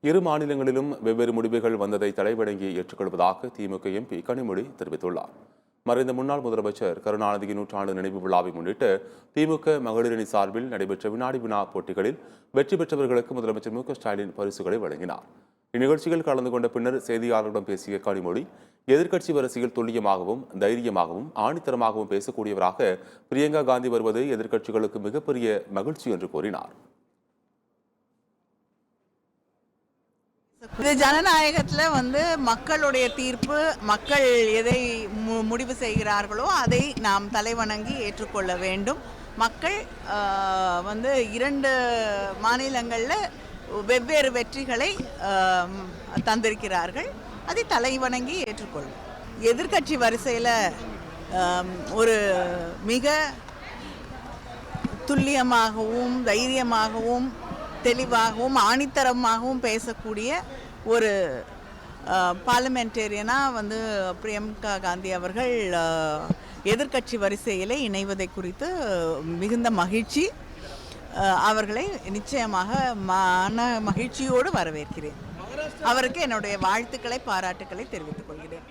இரு மாநிலங்களிலும் வெவ்வேறு முடிவுகள் வந்ததை தலைவணங்கி ஏற்றுக்கொள்வதாக திமுக எம்பி கனிமொழி தெரிவித்துள்ளார். மறைந்த முன்னாள் முதலமைச்சர் கருணாநிதியின் நூற்றாண்டு நினைவு விழாவை முன்னிட்டு திமுக மகளிரணி சார்பில் நடைபெற்ற வினாடி வினா போட்டிகளில் வெற்றி பெற்றவர்களுக்கு முதலமைச்சர் மு.க.ஸ்டாலின் பரிசுகளை வழங்கினார். இந்நிகழ்ச்சியில் கலந்து கொண்ட பின்னர் செய்தியாளர்களிடம் பேசிய கனிமொழி, எதிர்க்கட்சி வரிசையில் துல்லியமாகவும் தைரியமாகவும் ஆணித்தரமாகவும் பேசக்கூடியவராக பிரியங்கா காந்தி வருவது எதிர்க்கட்சிகளுக்கு மிகப்பெரிய மகிழ்ச்சி என்று கூறினார். இது ஜனநாயகத்தில் மக்களுடைய தீர்ப்பு, மக்கள் எதை முடிவு செய்கிறார்களோ அதை நாம் தலைவணங்கி ஏற்றுக்கொள்ள வேண்டும். மக்கள் இரண்டு மாநிலங்களில் வெவ்வேறு வெற்றிகளை தந்திருக்கிறார்கள். அதை தலைவணங்கி ஏற்றுக்கொள்ளும். எதிர்க்கட்சி வரிசையில் ஒரு மிக துல்லியமாகவும் தைரியமாகவும் தெளிவாகவும் ஆணித்தரமாகவும் பேசக்கூடிய ஒரு பார்லிமெண்டேரியனாக பிரியங்கா காந்தி அவர்கள் எதிர்க்கட்சி வரிசையில் இணைவதை குறித்து மிகுந்த மகிழ்ச்சி. அவர்களை நிச்சயமாக மன மகிழ்ச்சியோடு வரவேற்கிறேன். அவருக்கு என்னுடைய வாழ்த்துக்களை, பாராட்டுக்களை தெரிவித்துக் கொள்கிறேன்.